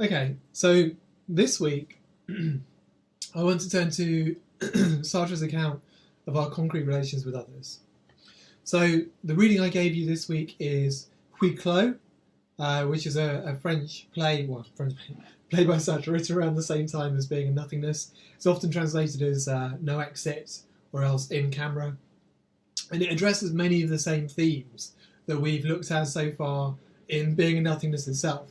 Okay, so this week I want to turn to Sartre's account of our concrete relations with others. So the reading I gave you this week is Huis Clos, which is a French play, played by Sartre, written around the same time as being a Nothingness. It's often translated as No Exit or else In Camera, and it addresses many of the same themes that we've looked at so far in Being a Nothingness itself.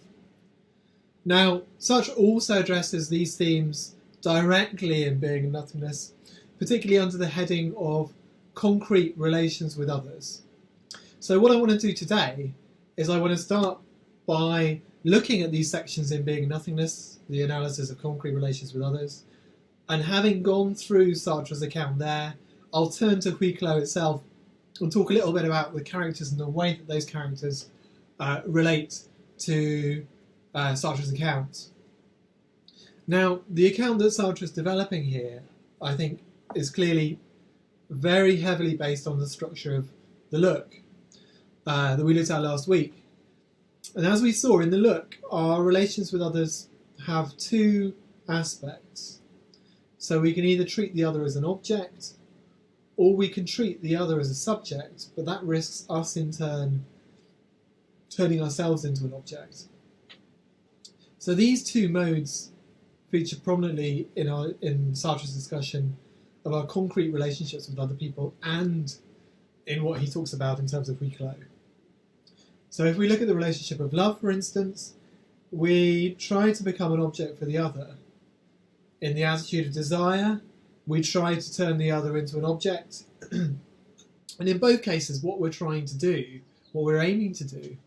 Now, Sartre also addresses these themes directly in Being a Nothingness, particularly under the heading of concrete relations with others. So what I want to do today is I want to start by looking at these sections in Being a Nothingness, the analysis of concrete relations with others, and having gone through Sartre's account there, I'll turn to Huis Clos itself and talk a little bit about the characters and the way that those characters relate to Sartre's account. Now, the account that Sartre is developing here, I think, is clearly very heavily based on the structure of the look that we looked at last week. And as we saw in the look, our relations with others have two aspects. So we can either treat the other as an object, or we can treat the other as a subject, but that risks us in turn turning ourselves into an object. So these two modes feature prominently in Sartre's discussion of our concrete relationships with other people and in what he talks about in terms of Huis Clos. So if we look at the relationship of love, for instance, we try to become an object for the other. In the attitude of desire, we try to turn the other into an object. And in both cases, what we're trying to do, what we're aiming to do,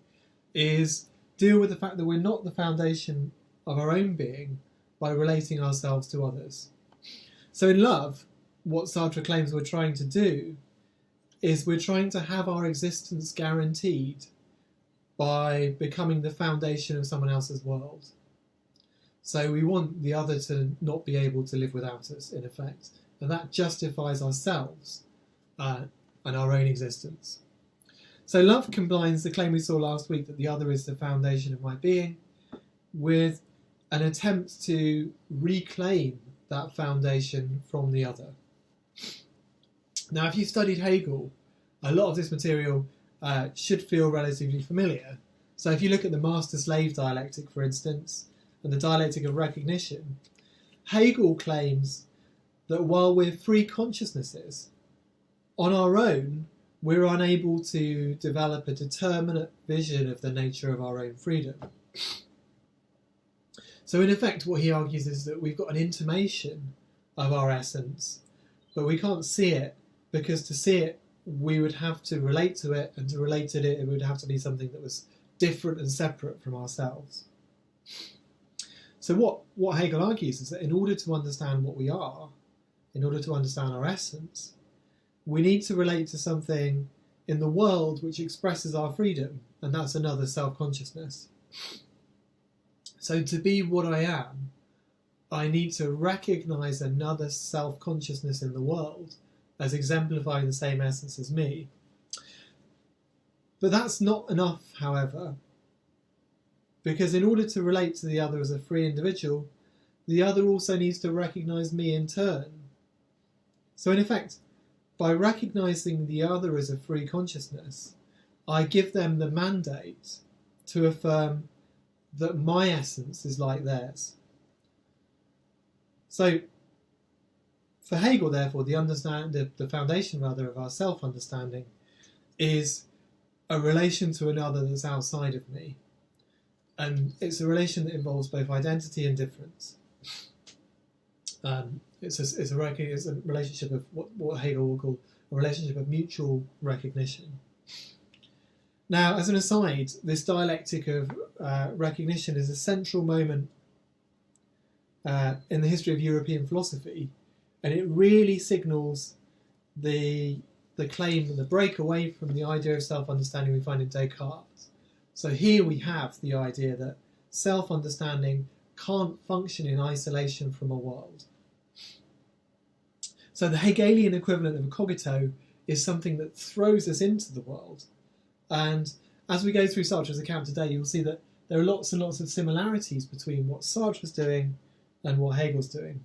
is deal with the fact that we're not the foundation of our own being by relating ourselves to others. So in love, what Sartre claims we're trying to do is we're trying to have our existence guaranteed by becoming the foundation of someone else's world. So we want the other to not be able to live without us, in effect, and that justifies ourselves and our own existence. So love combines the claim we saw last week that the other is the foundation of my being with an attempt to reclaim that foundation from the other. Now, if you've studied Hegel, a lot of this material should feel relatively familiar. So if you look at the master-slave dialectic, for instance, and the dialectic of recognition, Hegel claims that while we're free consciousnesses, on our own, we're unable to develop a determinate vision of the nature of our own freedom. So in effect, what he argues is that we've got an intimation of our essence, but we can't see it, because to see it, we would have to relate to it, and to relate to it, it would have to be something that was different and separate from ourselves. So what Hegel argues is that in order to understand what we are, in order to understand our essence, we need to relate to something in the world which expresses our freedom, and that's another self-consciousness. So to be what I am, I need to recognise another self-consciousness in the world as exemplifying the same essence as me. But that's not enough, however, because in order to relate to the other as a free individual, the other also needs to recognise me in turn. So in effect, by recognising the other as a free consciousness, I give them the mandate to affirm that my essence is like theirs. So, for Hegel, therefore, the foundation of our self-understanding is a relation to another that's outside of me. And it's a relation that involves both identity and difference. It's a relationship of what Hegel will call a relationship of mutual recognition. Now, as an aside, this dialectic of recognition is a central moment in the history of European philosophy, and it really signals the claim and the break away from the idea of self-understanding we find in Descartes. So here we have the idea that self-understanding can't function in isolation from a world. So the Hegelian equivalent of a cogito is something that throws us into the world. And as we go through Sartre's account today, you'll see that there are lots and lots of similarities between what Sartre's doing and what Hegel's doing.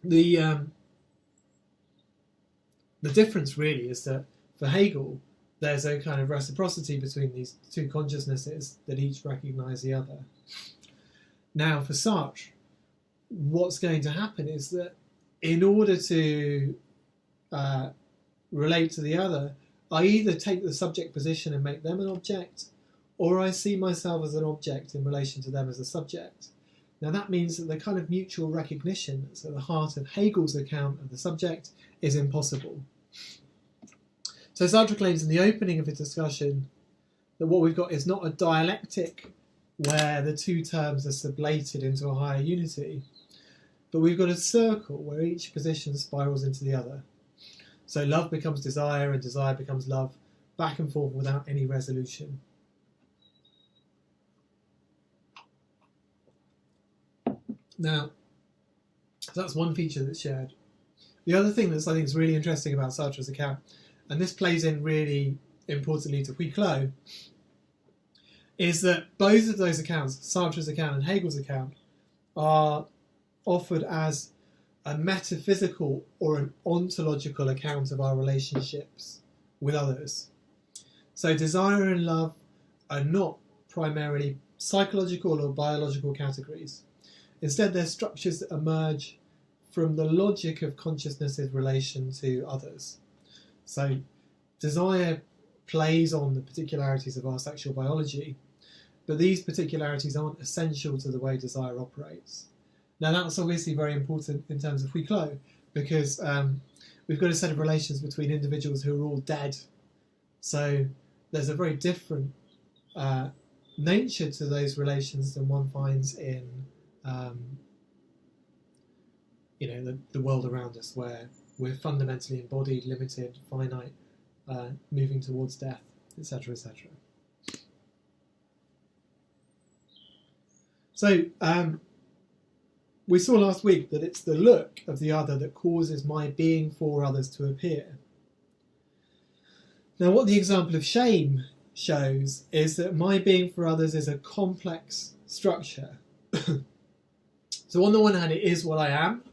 The difference really is that for Hegel, there's a kind of reciprocity between these two consciousnesses that each recognise the other. Now, for Sartre, what's going to happen is that in order to relate to the other, I either take the subject position and make them an object, or I see myself as an object in relation to them as a subject. Now that means that the kind of mutual recognition that's at the heart of Hegel's account of the subject is impossible. So Sartre claims in the opening of his discussion that what we've got is not a dialectic where the two terms are sublated into a higher unity, but we've got a circle where each position spirals into the other. So love becomes desire and desire becomes love, back and forth without any resolution. Now, that's one feature that's shared. The other thing that I think is really interesting about Sartre's account, and this plays in really importantly to Huis Clos, is that both of those accounts, Sartre's account and Hegel's account, are offered as a metaphysical or an ontological account of our relationships with others. So desire and love are not primarily psychological or biological categories. Instead, they're structures that emerge from the logic of consciousness's relation to others. So desire plays on the particularities of our sexual biology, but these particularities aren't essential to the way desire operates. Now that's obviously very important in terms of Huis Clos, because we've got a set of relations between individuals who are all dead. So there's a very different nature to those relations than one finds in the world around us, where we're fundamentally embodied, limited, finite, moving towards death, etc., etc. So we saw last week that it's the look of the other that causes my being for others to appear. Now, what the example of shame shows is that my being for others is a complex structure. So on the one hand, it is what I am.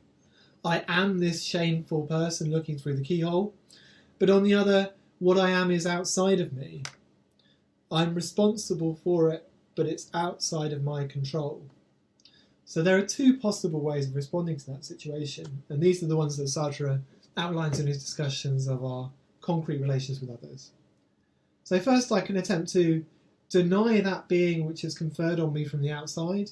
I am this shameful person looking through the keyhole. But on the other, what I am is outside of me. I'm responsible for it, but it's outside of my control. So there are two possible ways of responding to that situation, and these are the ones that Sartre outlines in his discussions of our concrete relations with others. So first, I can attempt to deny that being which is conferred on me from the outside.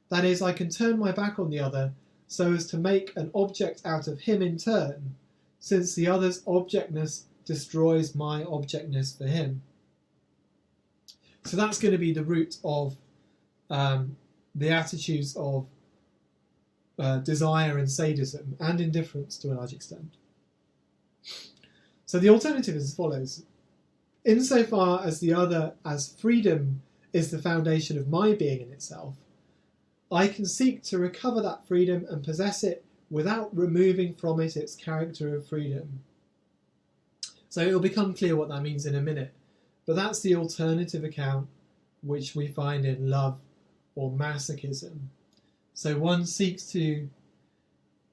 That is, I can turn my back on the other so as to make an object out of him in turn, since the other's objectness destroys my objectness for him. So that's going to be the root of the attitudes of desire and sadism, and indifference to a large extent. So the alternative is as follows. Insofar as the other as freedom is the foundation of my being in itself, I can seek to recover that freedom and possess it without removing from it its character of freedom. So it'll become clear what that means in a minute, but that's the alternative account which we find in love or masochism. So one seeks to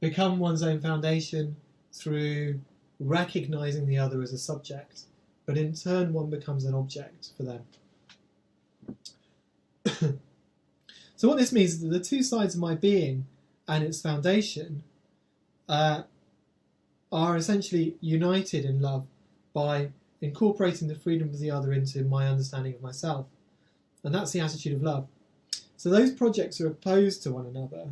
become one's own foundation through recognising the other as a subject, but in turn one becomes an object for them. So what this means is that the two sides of my being and its foundation are essentially united in love by incorporating the freedom of the other into my understanding of myself. And that's the attitude of love. So those projects are opposed to one another.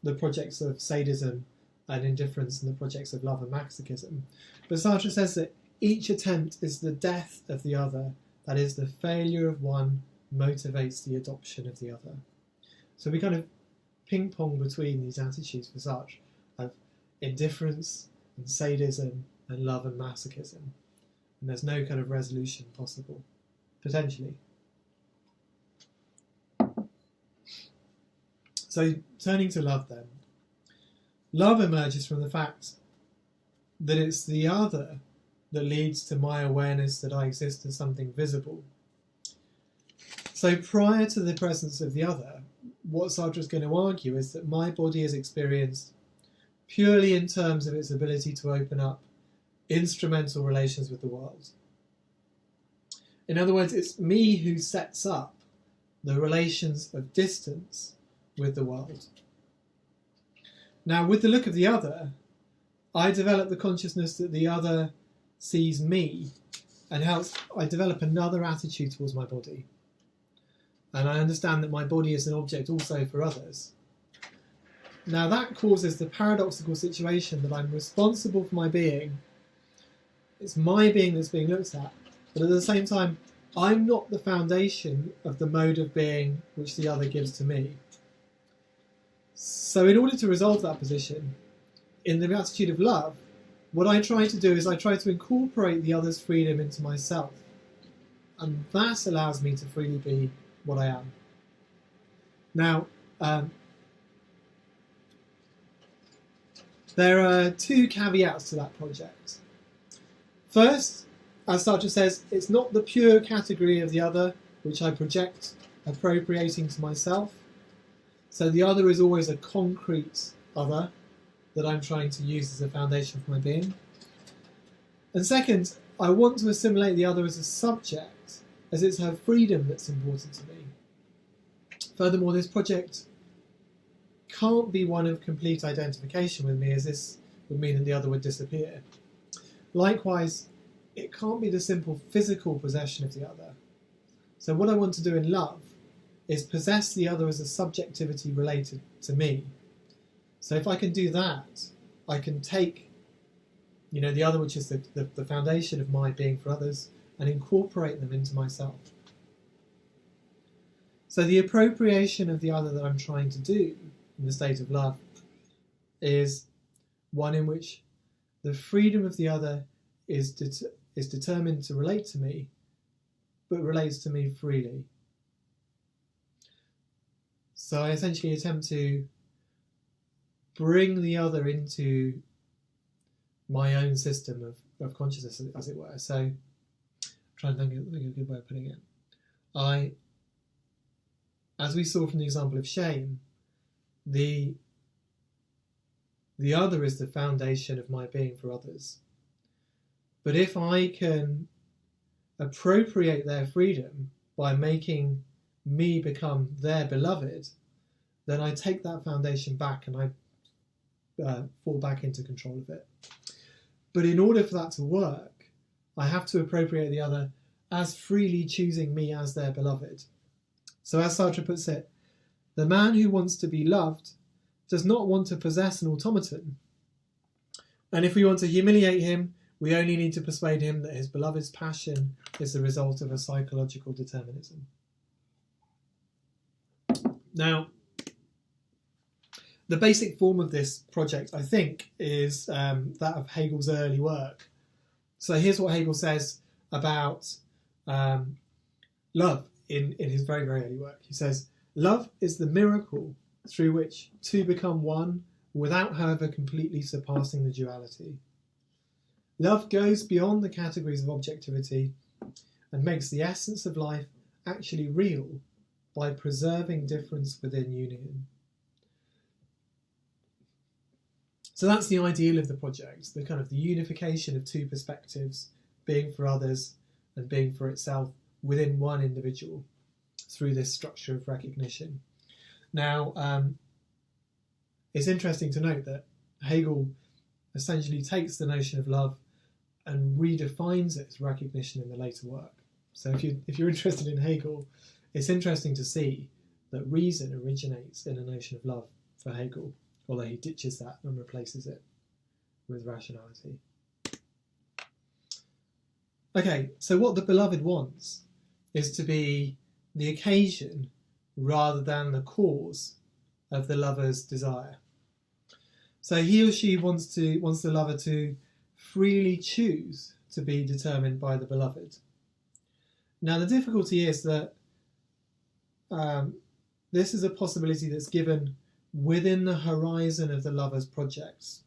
The projects of sadism and indifference and the projects of love and masochism. But Sartre says that each attempt is the death of the other. That is, the failure of one motivates the adoption of the other. So we kind of ping-pong between these attitudes for Sartre of indifference and sadism and love and masochism. And there's no kind of resolution possible, potentially. So turning to love then. Love emerges from the fact that it's the other that leads to my awareness that I exist as something visible. So prior to the presence of the other, what Sartre is going to argue is that my body is experienced purely in terms of its ability to open up instrumental relations with the world. In other words, it's me who sets up the relations of distance with the world. Now, with the look of the other, I develop the consciousness that the other sees me, and hence I develop another attitude towards my body. And I understand that my body is an object also for others. Now that causes the paradoxical situation that I'm responsible for my being. It's my being that's being looked at, but at the same time, I'm not the foundation of the mode of being which the other gives to me. So in order to resolve that position, in the attitude of love, what I try to do is I try to incorporate the other's freedom into myself. And that allows me to freely be what I am. Now, there are two caveats to that project. First, as Sartre says, it's not the pure category of the other which I project appropriating to myself. So the other is always a concrete other that I'm trying to use as a foundation for my being. And second, I want to assimilate the other as a subject, as it's her freedom that's important to me. Furthermore, this project can't be one of complete identification with me, as this would mean that the other would disappear. Likewise, it can't be the simple physical possession of the other. So what I want to do in love is possess the other as a subjectivity related to me. So if I can do that, I can take, the other, which is the foundation of my being for others, and incorporate them into myself. So the appropriation of the other that I'm trying to do in the state of love is one in which the freedom of the other is determined to relate to me, but relates to me freely. So I essentially attempt to bring the other into my own system of consciousness, as it were. So I'm trying to think of a good way of putting it. As we saw from the example of shame, the other is the foundation of my being for others. But if I can appropriate their freedom by making me become their beloved, then I take that foundation back and I fall back into control of it. But in order for that to work, I have to appropriate the other as freely choosing me as their beloved. So as Sartre puts it, the man who wants to be loved does not want to possess an automaton. And if we want to humiliate him, we only need to persuade him that his beloved's passion is the result of a psychological determinism. Now, the basic form of this project, I think, is that of Hegel's early work. So here's what Hegel says about love in his very, very early work. He says, love is the miracle through which two become one without, however, completely surpassing the duality. Love goes beyond the categories of objectivity and makes the essence of life actually real by preserving difference within union. So that's the ideal of the project, the kind of the unification of two perspectives, being for others and being for itself within one individual through this structure of recognition. Now, it's interesting to note that Hegel essentially takes the notion of love and redefines it as recognition in the later work. So if you're interested in Hegel, it's interesting to see that reason originates in a notion of love for Hegel, although he ditches that and replaces it with rationality. Okay, so what the beloved wants is to be the occasion rather than the cause of the lover's desire. So he or she wants the lover to freely choose to be determined by the beloved. Now the difficulty is that this is a possibility that's given within the horizon of the lover's projects.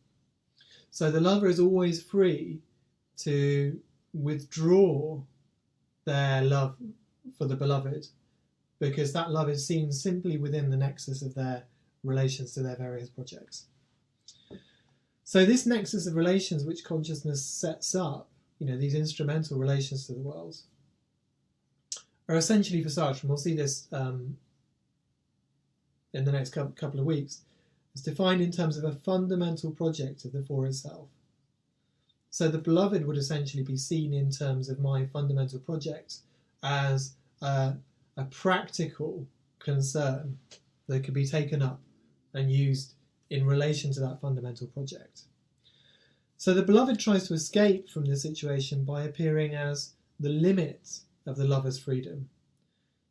So the lover is always free to withdraw their love for the beloved, because that love is seen simply within the nexus of their relations to their various projects. So this nexus of relations which consciousness sets up, these instrumental relations to the world, are essentially for Sartre, and we'll see this in the next couple of weeks, is defined in terms of a fundamental project of the for itself. So the beloved would essentially be seen in terms of my fundamental project as a practical concern that could be taken up and used in relation to that fundamental project. So the beloved tries to escape from this situation by appearing as the limit of the lover's freedom.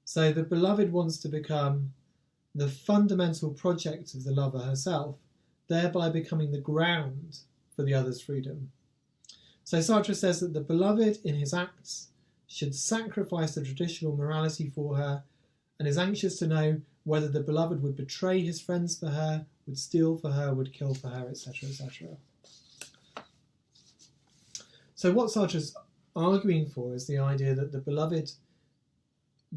So the beloved wants to become the fundamental project of the lover herself, thereby becoming the ground for the other's freedom. So Sartre says that the beloved in his acts should sacrifice the traditional morality for her, and is anxious to know whether the beloved would betray his friends for her, would steal for her, would kill for her, etc., etc. So what Sartre's arguing for is the idea that the beloved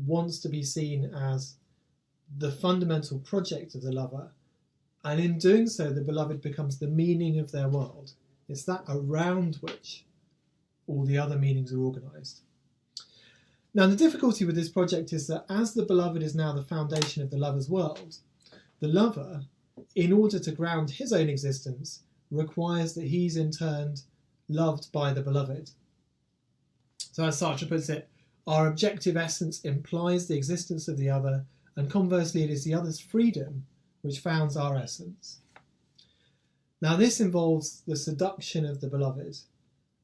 wants to be seen as the fundamental project of the lover, and in doing so the beloved becomes the meaning of their world. It's that around which all the other meanings are organised. Now the difficulty with this project is that as the beloved is now the foundation of the lover's world, the lover, in order to ground his own existence, requires that he's in turn loved by the beloved. So as Sartre puts it, our objective essence implies the existence of the other, and conversely it is the other's freedom which founds our essence. Now this involves the seduction of the beloved,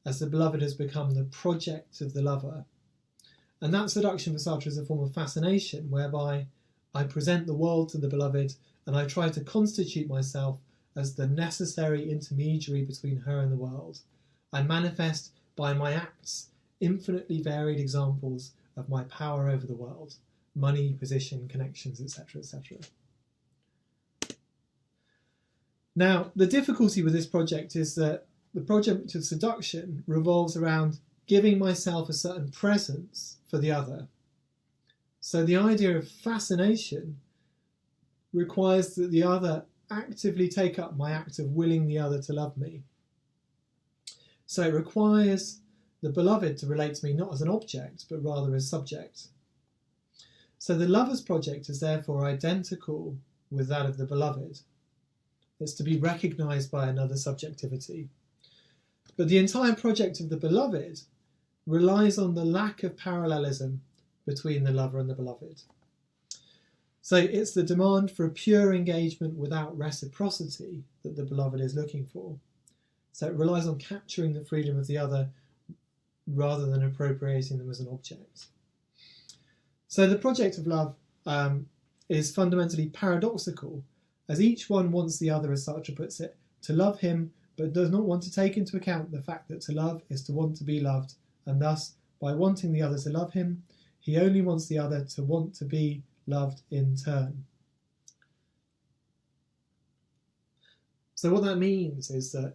as the beloved has become the project of the lover. And that seduction for Sartre is a form of fascination, whereby I present the world to the beloved and I try to constitute myself as the necessary intermediary between her and the world. I manifest by my acts infinitely varied examples of my power over the world, money, position, connections, etc., etc. Now, the difficulty with this project is that the project of seduction revolves around giving myself a certain presence for the other. So the idea of fascination requires that the other actively take up my act of willing the other to love me. So it requires the beloved to relate to me not as an object, but rather as subject. So the lover's project is therefore identical with that of the beloved. It's to be recognised by another subjectivity. But the entire project of the beloved relies on the lack of parallelism between the lover and the beloved. So it's the demand for a pure engagement without reciprocity that the beloved is looking for. So it relies on capturing the freedom of the other rather than appropriating them as an object. So the project of love is fundamentally paradoxical, as each one wants the other, as Sartre puts it, to love him, but does not want to take into account the fact that to love is to want to be loved, and thus, by wanting the other to love him, he only wants the other to want to be loved in turn. So what that means is that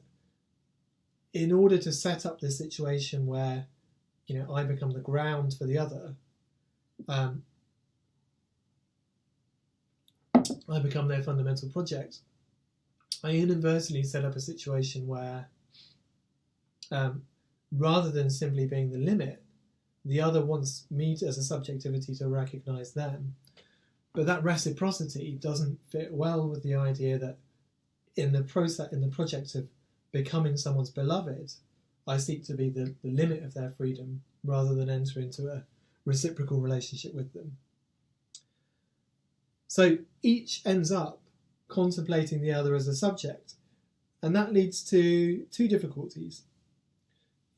in order to set up this situation where, I become the ground for the other, I become their fundamental project, I inadvertently set up a situation where, rather than simply being the limit, the other wants me as a subjectivity to recognise them. But that reciprocity doesn't fit well with the idea that in the project of becoming someone's beloved, I seek to be the limit of their freedom rather than enter into a reciprocal relationship with them. So each ends up contemplating the other as a subject, and that leads to two difficulties.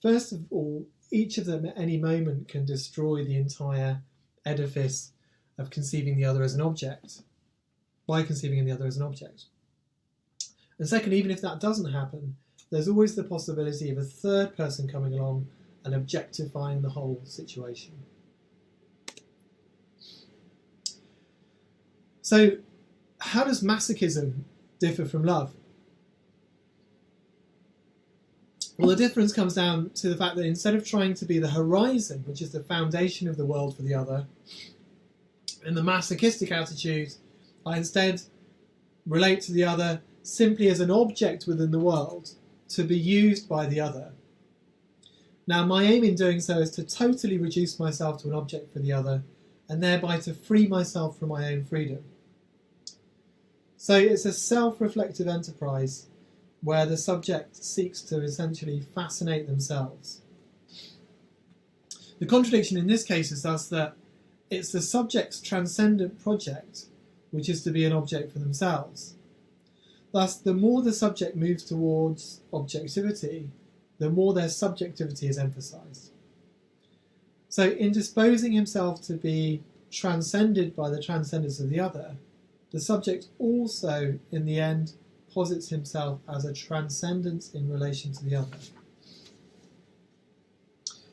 First of all, each of them at any moment can destroy the entire edifice of conceiving the other as an object, by conceiving the other as an object. And second, even if that doesn't happen, there's always the possibility of a third person coming along and objectifying the whole situation. So, how does masochism differ from love? Well, the difference comes down to the fact that instead of trying to be the horizon, which is the foundation of the world for the other, in the masochistic attitude, I instead relate to the other simply as an object within the world to be used by the other. Now, my aim in doing so is to totally reduce myself to an object for the other, and thereby to free myself from my own freedom. So it's a self-reflective enterprise where the subject seeks to essentially fascinate themselves. The contradiction in this case is thus that it's the subject's transcendent project which is to be an object for themselves. Thus, the more the subject moves towards objectivity, the more their subjectivity is emphasised. So in disposing himself to be transcended by the transcendence of the other, the subject also, in the end, posits himself as a transcendence in relation to the other.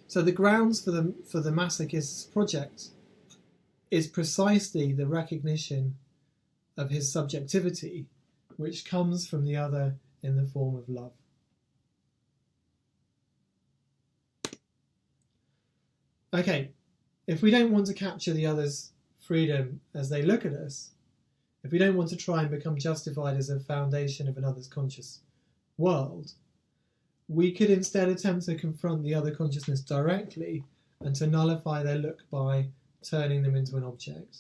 So the grounds for the masochist's project is precisely the recognition of his subjectivity, which comes from the other in the form of love. Okay, if we don't want to capture the other's freedom as they look at us, if we don't want to try and become justified as a foundation of another's conscious world, we could instead attempt to confront the other consciousness directly and to nullify their look by turning them into an object.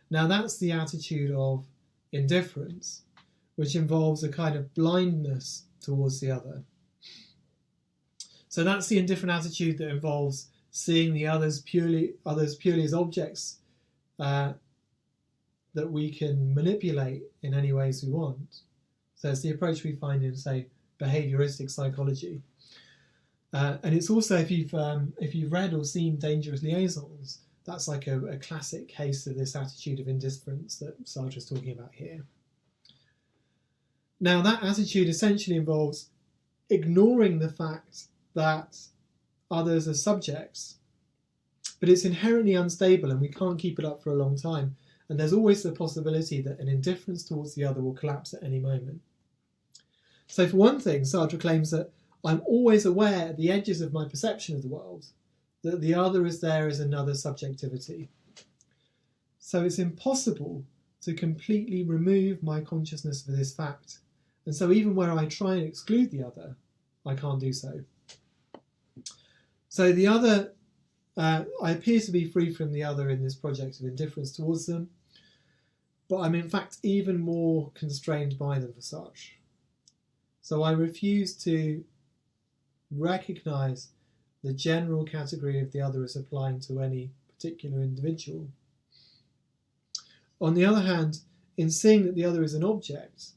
Now that's the attitude of indifference, which involves a kind of blindness towards the other. So that's the indifferent attitude that involves seeing the others purely as objects that we can manipulate in any ways we want. So it's the approach we find in, say, behaviouristic psychology. And it's also, if you've read or seen Dangerous Liaisons, that's like a classic case of this attitude of indifference that Sartre is talking about here. Now, that attitude essentially involves ignoring the fact that others are subjects, but it's inherently unstable and we can't keep it up for a long time. And there's always the possibility that an indifference towards the other will collapse at any moment. So for one thing, Sartre claims that I'm always aware at the edges of my perception of the world that the other is there as another subjectivity. So it's impossible to completely remove my consciousness of this fact. And so even where I try and exclude the other, I can't do so. So the other, I appear to be free from the other in this project of indifference towards them, but I'm in fact even more constrained by them for such. So I refuse to recognise the general category of the other as applying to any particular individual. On the other hand, in seeing that the other is an object,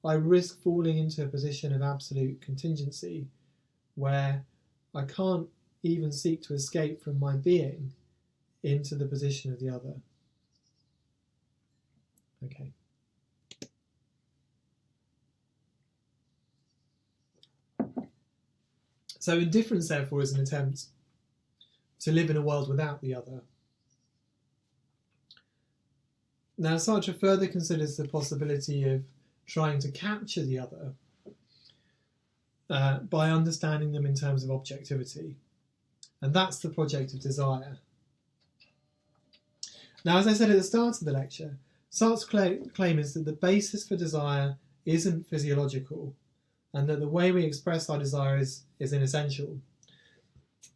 I risk falling into a position of absolute contingency where I can't even seek to escape from my being into the position of the other. Okay. So indifference, therefore, is an attempt to live in a world without the other. Now, Sartre further considers the possibility of trying to capture the other by understanding them in terms of objectivity. And that's the project of desire. Now, as I said at the start of the lecture, Sartre's claim is that the basis for desire isn't physiological, and that the way we express our desire is inessential.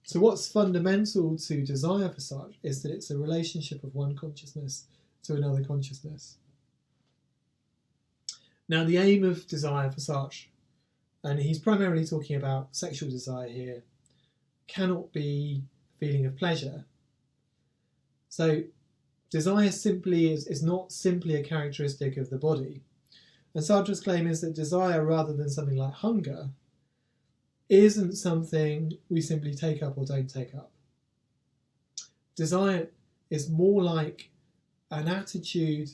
So what's fundamental to desire for Sartre is that it's a relationship of one consciousness to another consciousness. Now, the aim of desire for Sartre, and he's primarily talking about sexual desire here, cannot be a feeling of pleasure. So desire simply is not simply a characteristic of the body. And Sartre's claim is that desire, rather than something like hunger, isn't something we simply take up or don't take up. Desire is more like an attitude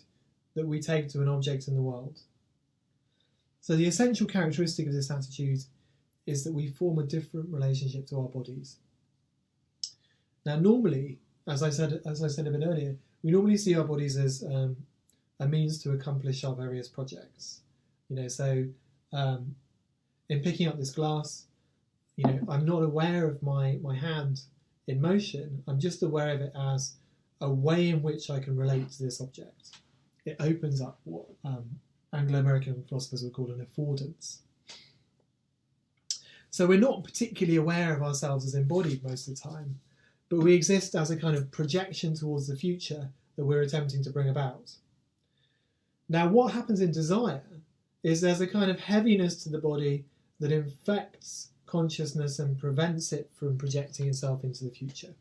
that we take to an object in the world. So the essential characteristic of this attitude is that we form a different relationship to our bodies. Now, normally, as I said a bit earlier, we normally see our bodies as a means to accomplish our various projects. So in picking up this glass, I'm not aware of my hand in motion. I'm just aware of it as a way in which I can relate to this object. It opens up what Anglo-American philosophers would call an affordance. So we're not particularly aware of ourselves as embodied most of the time, but we exist as a kind of projection towards the future that we're attempting to bring about. Now, what happens in desire is there's a kind of heaviness to the body that infects consciousness and prevents it from projecting itself into the future.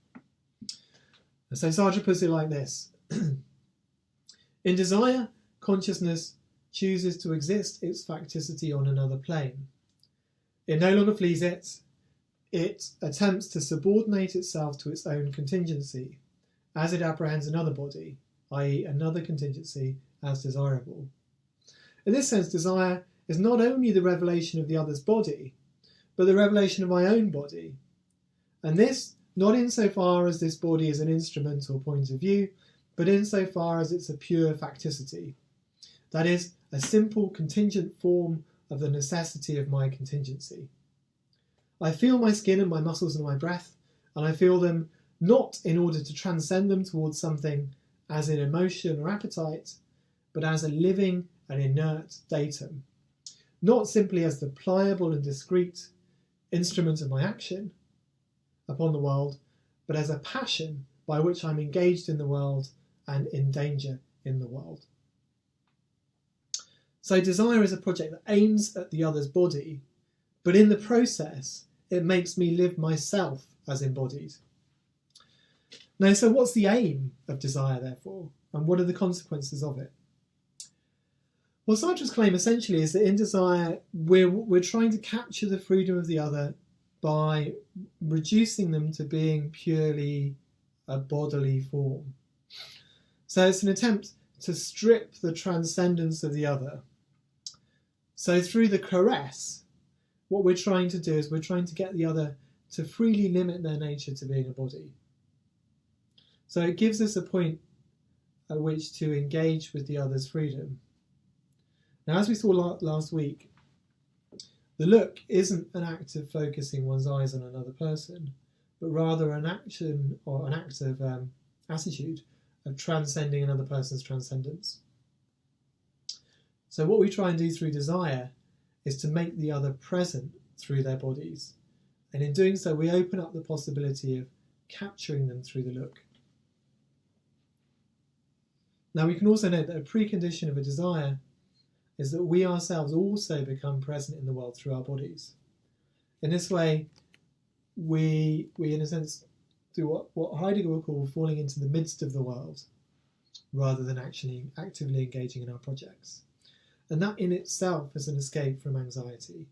And so Sartre puts it like this. In desire, consciousness chooses to exist its facticity on another plane. It no longer flees it. It attempts to subordinate itself to its own contingency as it apprehends another body, i.e. another contingency, as desirable. In this sense, desire is not only the revelation of the other's body, but the revelation of my own body. And this, not insofar as this body is an instrument or point of view, but insofar as it's a pure facticity. That is, a simple contingent form of the necessity of my contingency. I feel my skin and my muscles and my breath, and I feel them not in order to transcend them towards something as in emotion or appetite, but as a living and inert datum, not simply as the pliable and discrete instrument of my action upon the world, but as a passion by which I'm engaged in the world and in danger in the world. So desire is a project that aims at the other's body, but in the process, it makes me live myself as embodied. Now, so what's the aim of desire, therefore, and what are the consequences of it? Well, Sartre's claim essentially is that in desire, we're trying to capture the freedom of the other by reducing them to being purely a bodily form. So it's an attempt to strip the transcendence of the other. So through the caress, what we're trying to do is we're trying to get the other to freely limit their nature to being a body. So it gives us a point at which to engage with the other's freedom. Now, as we saw last week, the look isn't an act of focusing one's eyes on another person, but rather an action or an act of attitude of transcending another person's transcendence. So what we try and do through desire is to make the other present through their bodies. And in doing so, we open up the possibility of capturing them through the look. Now, we can also note that a precondition of a desire is that we ourselves also become present in the world through our bodies. In this way, we in a sense, do what Heidegger would call falling into the midst of the world, rather than actually actively engaging in our projects. And that in itself is an escape from anxiety.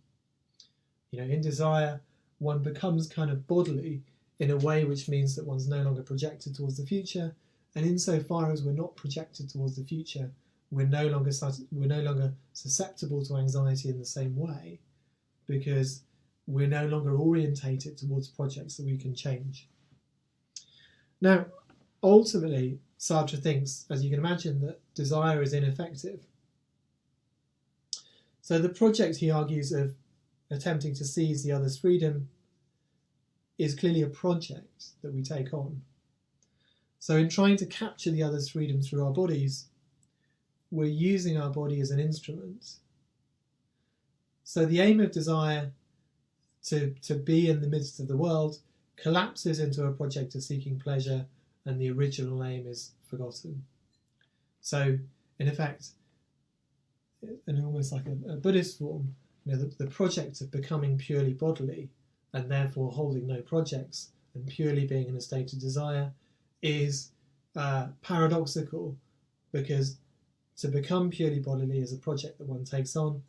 In desire, one becomes kind of bodily in a way which means that one's no longer projected towards the future, and insofar as we're not projected towards the future, we're no longer susceptible to anxiety in the same way, because we're no longer orientated towards projects that we can change. Now, ultimately, Sartre thinks, as you can imagine, that desire is ineffective. So the project, he argues, of attempting to seize the other's freedom is clearly a project that we take on. So in trying to capture the other's freedom through our bodies, we're using our body as an instrument. So the aim of desire to be in the midst of the world collapses into a project of seeking pleasure, and the original aim is forgotten. So, in effect, in almost like a Buddhist form, the project of becoming purely bodily and therefore holding no projects and purely being in a state of desire is paradoxical, because to become purely bodily is a project that one takes on,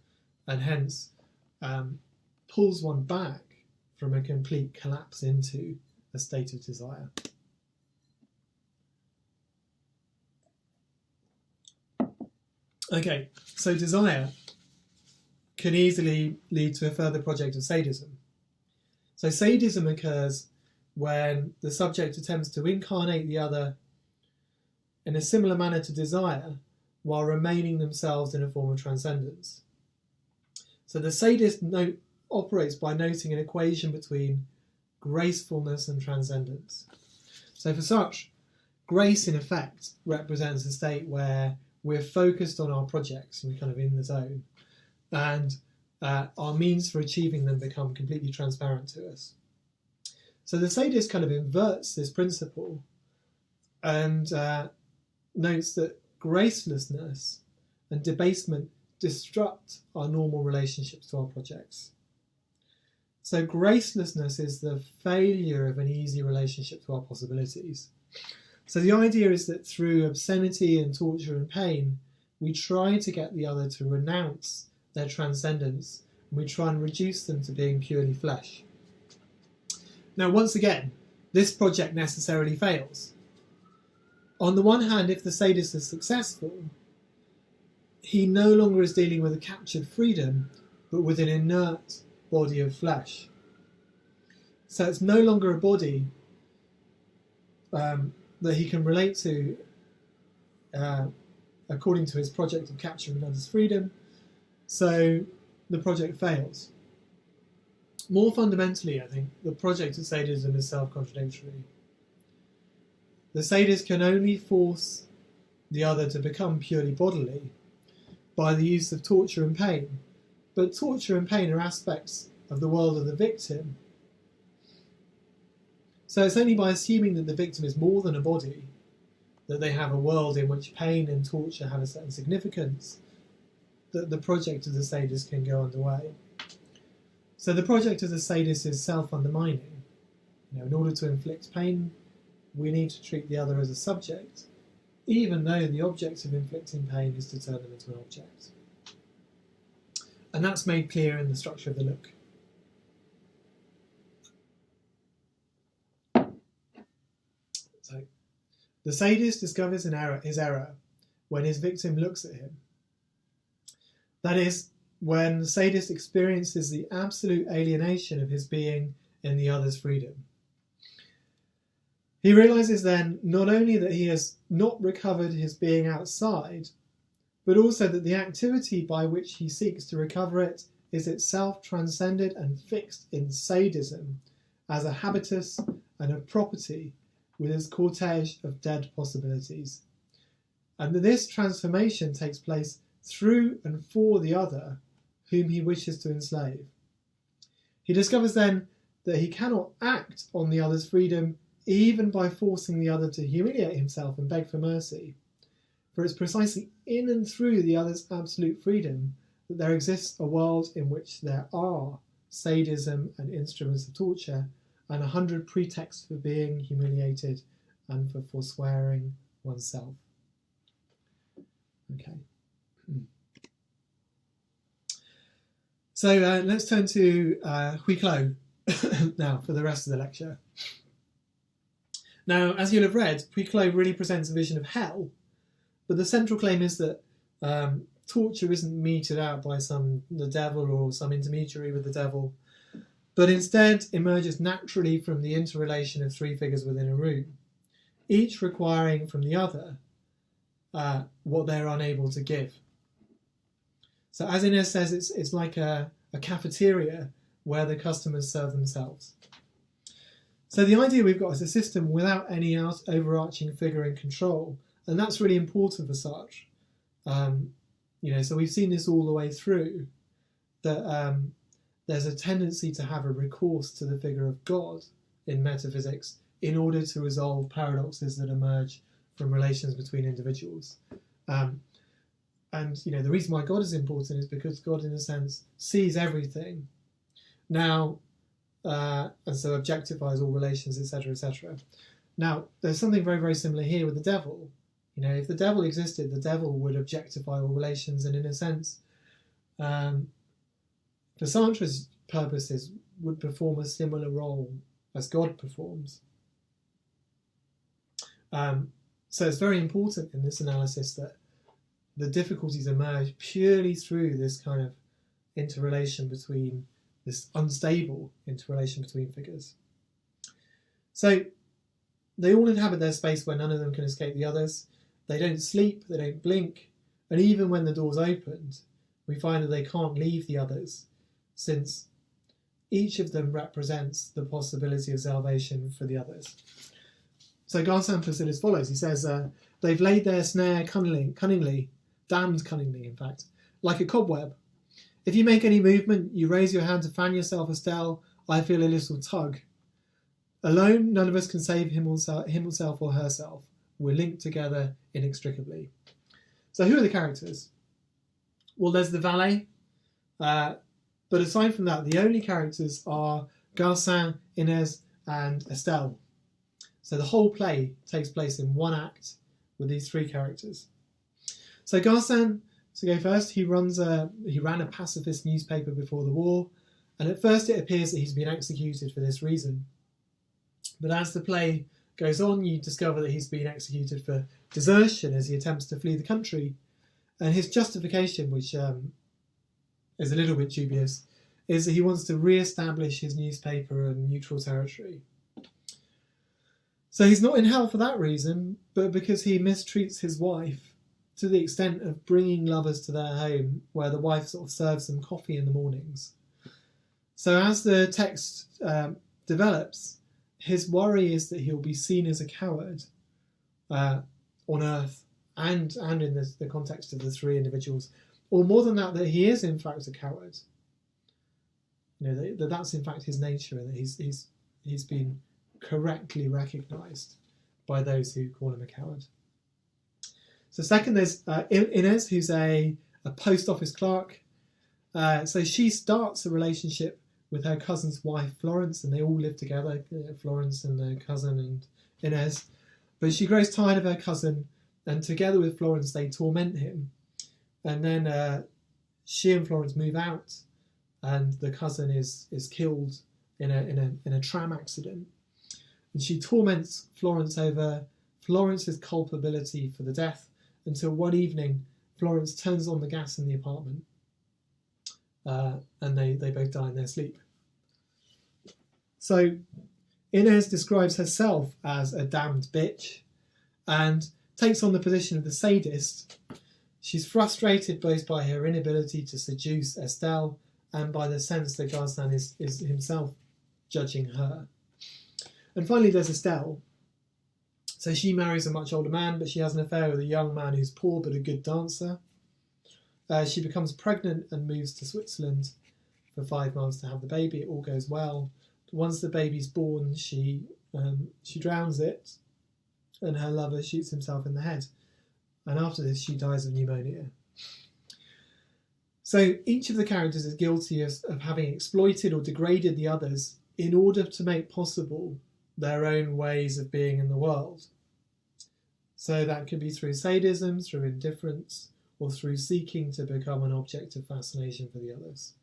and hence pulls one back from a complete collapse into a state of desire. Okay, so desire can easily lead to a further project of sadism. So sadism occurs when the subject attempts to incarnate the other in a similar manner to desire, while remaining themselves in a form of transcendence. So the sadist operates by noting an equation between gracefulness and transcendence. So for Sartre, grace in effect represents a state where we're focused on our projects and we're kind of in the zone, and our means for achieving them become completely transparent to us. So the sadist kind of inverts this principle and notes that gracelessness and debasement disrupt our normal relationships to our projects. So gracelessness is the failure of an easy relationship to our possibilities. So the idea is that through obscenity and torture and pain, we try to get the other to renounce their transcendence, and we try and reduce them to being purely flesh. Now, once again, this project necessarily fails. On the one hand, if the sadist is successful, he no longer is dealing with a captured freedom, but with an inert body of flesh. So it's no longer a body that he can relate to according to his project of capturing others' freedom. So the project fails. More fundamentally, I think, the project of sadism is self-contradictory. The sadist can only force the other to become purely bodily by the use of torture and pain. But torture and pain are aspects of the world of the victim. So it's only by assuming that the victim is more than a body, that they have a world in which pain and torture have a certain significance, that the project of the sadist can go underway. So the project of the sadist is self-undermining. In order to inflict pain, we need to treat the other as a subject, even though the object of inflicting pain is to turn them into an object. And that's made clear in the structure of the look. So, the sadist discovers his error when his victim looks at him. That is, when the sadist experiences the absolute alienation of his being in the other's freedom. He realises then not only that he has not recovered his being outside, but also that the activity by which he seeks to recover it is itself transcended and fixed in sadism as a habitus and a property with its cortege of dead possibilities. And that this transformation takes place through and for the other whom he wishes to enslave. He discovers then that he cannot act on the other's freedom even by forcing the other to humiliate himself and beg for mercy. For it's precisely in and through the other's absolute freedom that there exists a world in which there are sadism and instruments of torture and 100 pretexts for being humiliated and for forswearing oneself. Okay. So let's turn to Huis Clos now for the rest of the lecture. Now, as you'll have read, PreCloud really presents a vision of hell, but the central claim is that torture isn't meted out by the devil or some intermediary with the devil, but instead emerges naturally from the interrelation of three figures within a room, each requiring from the other what they're unable to give. So as Inez says, it's like a cafeteria where the customers serve themselves. So the idea we've got is a system without any overarching figure in control, and that's really important for Sartre. So we've seen this all the way through, that there's a tendency to have a recourse to the figure of God in metaphysics in order to resolve paradoxes that emerge from relations between individuals. And the reason why God is important is because God, in a sense, sees everything now, and so objectifies all relations, etc., etc. Now, there's something very, very similar here with the devil. If the devil existed, the devil would objectify all relations, and in a sense, for Sartre's purposes, would perform a similar role as God performs. So it's very important in this analysis that the difficulties emerge purely through this kind of interrelation between, this unstable interrelation between figures. So they all inhabit their space where none of them can escape the others. They don't sleep, they don't blink, and even when the door's opened, we find that they can't leave the others, since each of them represents the possibility of salvation for the others. So Garcin puts it as follows. He says, they've laid their snare cunningly, damned cunningly, in fact, like a cobweb. If you make any movement, you raise your hand to fan yourself, Estelle, I feel a little tug. Alone, none of us can save himself or herself. We're linked together inextricably. So who are the characters? Well, there's the valet. But aside from that, the only characters are Garcin, Inez, and Estelle. So the whole play takes place in one act with these three characters. So Garcin, to go first, he ran a pacifist newspaper before the war, and at first it appears that he's been executed for this reason. But as the play goes on, you discover that he's been executed for desertion as he attempts to flee the country, and his justification, which is a little bit dubious, is that he wants to re-establish his newspaper in neutral territory. So he's not in hell for that reason, but because he mistreats his wife to the extent of bringing lovers to their home, where the wife sort of serves them coffee in the mornings. So as the text develops, his worry is that he'll be seen as a coward on earth and in the context of the three individuals, or more than that, that he is in fact a coward. You know, that's in fact his nature, and that he's been correctly recognised by those who call him a coward. So second, there's Inez, who's a post office clerk. So she starts a relationship with her cousin's wife, Florence, and they all live together, Florence and her cousin and Inez. But she grows tired of her cousin, and together with Florence, they torment him. And then she and Florence move out, and the cousin is killed in a tram accident. And she torments Florence over Florence's culpability for the death until one evening Florence turns on the gas in the apartment, and they both die in their sleep. So Inez describes herself as a damned bitch and takes on the position of the sadist. She's frustrated both by her inability to seduce Estelle and by the sense that Garcin is himself judging her. And finally there's Estelle. So she marries a much older man, but she has an affair with a young man who's poor but a good dancer. She becomes pregnant and moves to Switzerland for 5 months to have the baby. It all goes well. But once the baby's born, she drowns it, and her lover shoots himself in the head. And after this, she dies of pneumonia. So each of the characters is guilty of having exploited or degraded the others in order to make possible their own ways of being in the world. So that could be through sadism, through indifference, or through seeking to become an object of fascination for the others.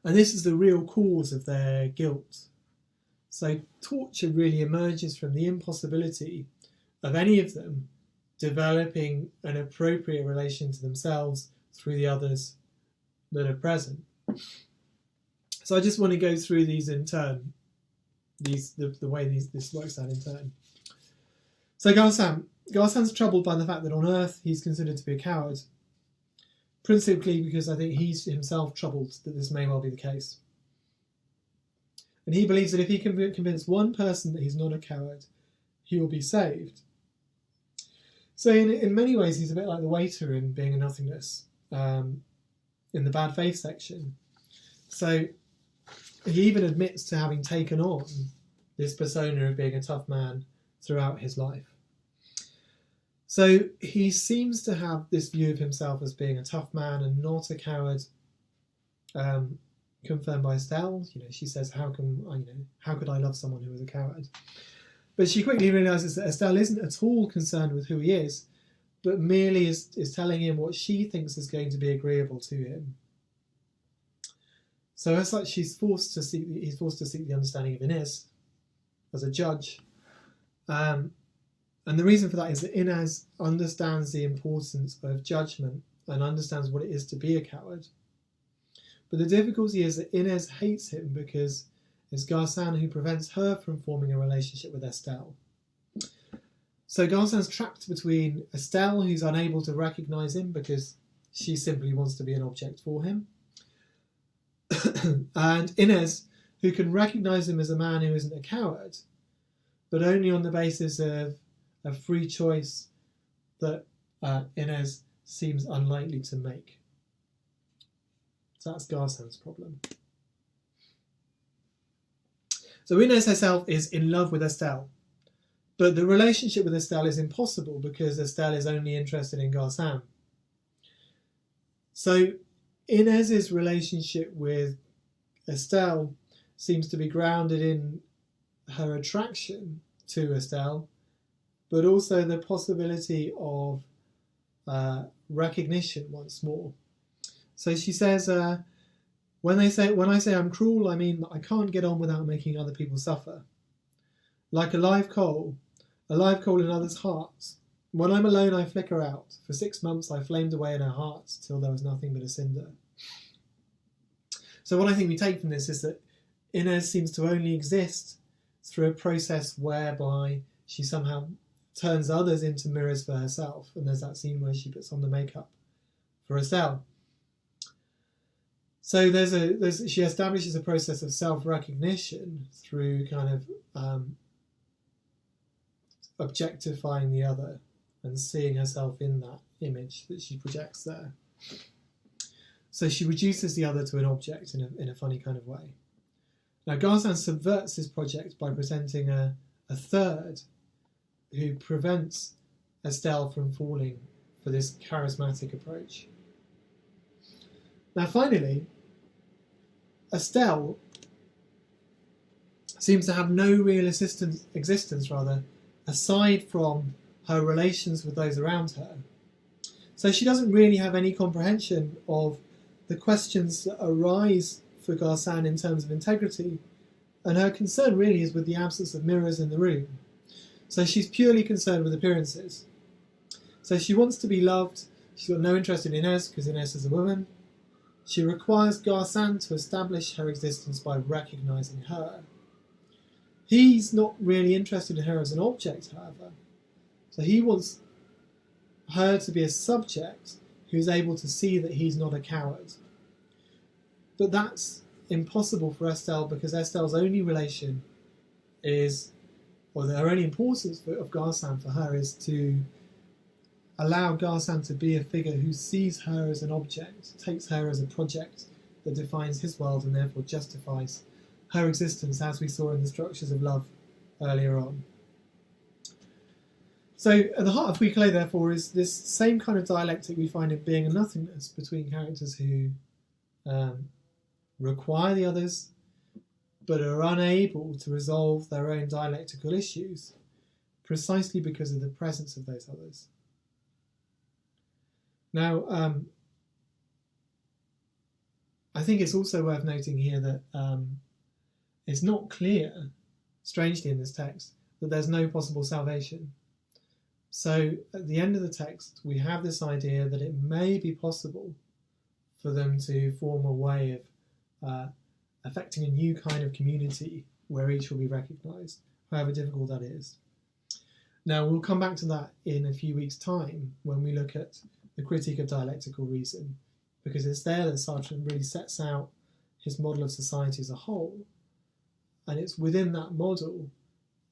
And this is the real cause of their guilt. So torture really emerges from the impossibility of any of them developing an appropriate relation to themselves through the others that are present. So I just want to go through these in turn, the way this works out in turn. So Garcin's troubled by the fact that on Earth he's considered to be a coward, principally because I think he's himself troubled that this may well be the case. And he believes that if he can convince one person that he's not a coward, he will be saved. So in many ways he's a bit like the waiter in Being a Nothingness, in the bad faith section. So he even admits to having taken on this persona of being a tough man throughout his life. So he seems to have this view of himself as being a tough man and not a coward, confirmed by Estelle. You know, she says, how could I love someone who was a coward? But she quickly realises that Estelle isn't at all concerned with who he is, but merely is telling him what she thinks is going to be agreeable to him. So as such, he's forced to seek the understanding of Inez as a judge. And the reason for that is that Inez understands the importance of judgment and understands what it is to be a coward. But the difficulty is that Inez hates him because it's Garcin who prevents her from forming a relationship with Estelle. So Garcin's trapped between Estelle, who's unable to recognise him because she simply wants to be an object for him, and Inez, who can recognise him as a man who isn't a coward, but only on the basis of a free choice that Inez seems unlikely to make. So that's Garcin's problem. So Inez herself is in love with Estelle, but the relationship with Estelle is impossible because Estelle is only interested in Garcin. So Inez's relationship with Estelle seems to be grounded in her attraction to Estelle, but also the possibility of recognition once more. So she says, when I say I'm cruel, I mean that I can't get on without making other people suffer. Like a live coal in others' hearts. When I'm alone, I flicker out. For 6 months, I flamed away in her hearts till there was nothing but a cinder. So what I think we take from this is that Inez seems to only exist through a process whereby she somehow turns others into mirrors for herself. And there's that scene where she puts on the makeup for Estelle. So she establishes a process of self-recognition through kind of objectifying the other and seeing herself in that image that she projects there. So she reduces the other to an object in a funny kind of way. Now Garcin subverts this project by presenting a third who prevents Estelle from falling for this charismatic approach. Now finally, Estelle seems to have no real existence aside from her relations with those around her. So she doesn't really have any comprehension of the questions that arise for Garcin in terms of integrity, and her concern really is with the absence of mirrors in the room. So she's purely concerned with appearances. So she wants to be loved. She's got no interest in Inez because Inez is a woman. She requires Garcin to establish her existence by recognising her. He's not really interested in her as an object, however. So he wants her to be a subject who's able to see that he's not a coward. But that's impossible for Estelle because Estelle's only relation is, or her only importance of Garcin for her is to allow Garcin to be a figure who sees her as an object, takes her as a project that defines his world and therefore justifies her existence, as we saw in the structures of love earlier on. So at the heart of Huis Clos, therefore, is this same kind of dialectic we find in Being and Nothingness between characters who require the others but are unable to resolve their own dialectical issues precisely because of the presence of those others. Now, I think it's also worth noting here that it's not clear, strangely in this text, that there's no possible salvation. So at the end of the text, we have this idea that it may be possible for them to form a way of affecting a new kind of community where each will be recognised, however difficult that is. Now, we'll come back to that in a few weeks' time when we look at the critique of dialectical reason, because it's there that Sartre really sets out his model of society as a whole, and it's within that model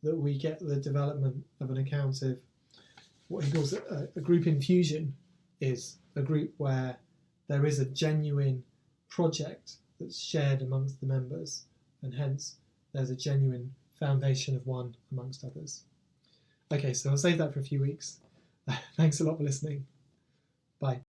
that we get the development of an account of what he calls a group infusion, is a group where there is a genuine project that's shared amongst the members, and hence there's a genuine foundation of one amongst others. Okay, so I'll save that for a few weeks. Thanks a lot for listening. Bye.